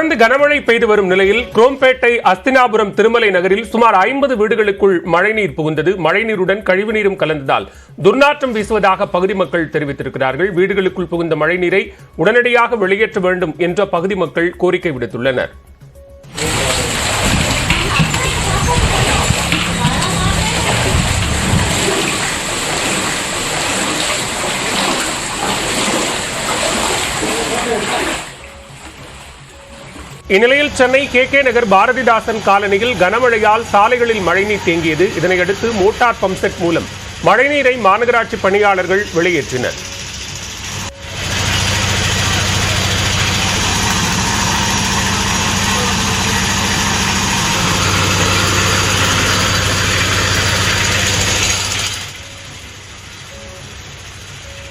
தொடர்ந்து கனமழை பெய்து வரும் நிலையில் குரோம்பேட்டை அஸ்தினாபுரம் திருமலை நகரில் சுமார் 50 வீடுகளுக்குள் மழைநீர் புகுந்தது. மழைநீருடன் கழிவுநீரும் கலந்ததால் துர்நாற்றம் வீசுவதாக பகுதி மக்கள் தெரிவித்திருக்கிறார்கள். வீடுகளுக்குள் புகுந்த மழைநீரை உடனடியாக வெளியேற்ற வேண்டும் என்ற பகுதி மக்கள் கோரிக்கை விடுத்துள்ளனர். இந்நிலையில் சென்னை KK நகர் பாரதிதாசன் காலனியில் கனமழையால் சாலைகளில் மழைநீர் தேங்கியது. இதனையடுத்து மோட்டார் பம்ப்செட் மூலம் மழைநீரை மாநகராட்சி பணியாளர்கள் வெளியேற்றினர்.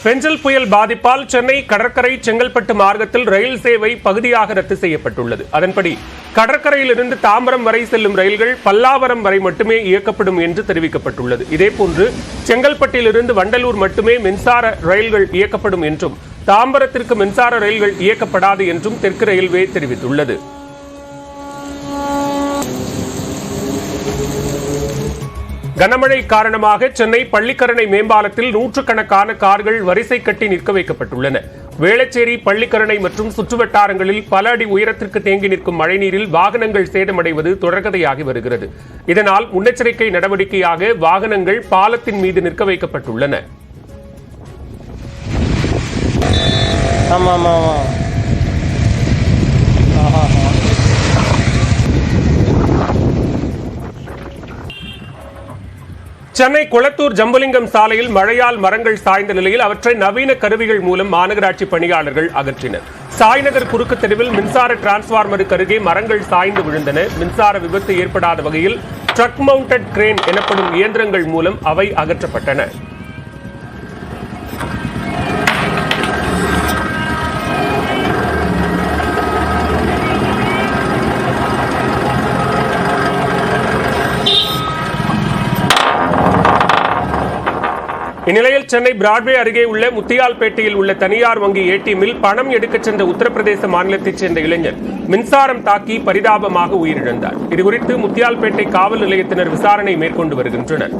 பெஞ்சல் புயல் பாதிப்பால் சென்னை கடற்கரை செங்கல்பட்டு மார்க்கத்தில் ரயில் சேவை பகுதியாக ரத்து செய்யப்பட்டுள்ளது. அதன்படி கடற்கரையிலிருந்து தாம்பரம் வரை செல்லும் ரயில்கள் பல்லாவரம் வரை மட்டுமே இயக்கப்படும் என்று தெரிவிக்கப்பட்டுள்ளது. இதேபோன்று செங்கல்பட்டிலிருந்து வண்டலூர் மட்டுமே மின்சார ரயில்கள் இயக்கப்படும் என்றும் தாம்பரத்திற்கு மின்சார ரயில்கள் இயக்கப்படாது என்றும் தெற்கு ரயில்வே தெரிவித்துள்ளது. கனமழை காரணமாக சென்னை பள்ளிக்கரணை மேம்பாலத்தில் நூற்றுக்கணக்கான கார்கள் வரிசை கட்டி நிற்க வைக்கப்பட்டுள்ளன. வேளச்சேரி, பள்ளிக்கரணை மற்றும் சுற்றுவட்டாரங்களில் பல அடி உயரத்திற்கு தேங்கி நிற்கும் மழைநீரில் வாகனங்கள் சேதமடைவது தொடர்கதையாகி வருகிறது. இதனால் முன்னெச்சரிக்கை நடவடிக்கையாக வாகனங்கள் பாலத்தின் மீது நிற்க வைக்கப்பட்டுள்ளன. சென்னை குளத்தூர் ஜம்புலிங்கம் சாலையில் மழையால் மரங்கள் சாய்ந்த நிலையில் அவற்றை நவீன கருவிகள் மூலம் மாநகராட்சி பணியாளர்கள் அகற்றினர். சாய்நகர் குறுக்கு தெருவில் மின்சார டிரான்ஸ்பார்மருக்கு அருகே மரங்கள் சாய்ந்து விழுந்தன. மின்சார விபத்து ஏற்படாத வகையில் ட்ரக் மவுண்டட் கிரேன் எனப்படும் இயந்திரங்கள் மூலம் அவை அகற்றப்பட்டன. இந்நிலையில் சென்னை பிராட்வே அருகே உள்ள முத்தியால்பேட்டையில் உள்ள தனியார் வங்கி ATMில் பணம் எடுக்கச் சென்ற உத்தரப்பிரதேச மாநிலத்தைச் சேர்ந்த இளைஞர் மின்சாரம் தாக்கி பரிதாபமாக உயிரிழந்தார். இதுகுறித்து முத்தியால்பேட்டை காவல் நிலையத்தினர் விசாரணை மேற்கொண்டு வருகின்றனர்.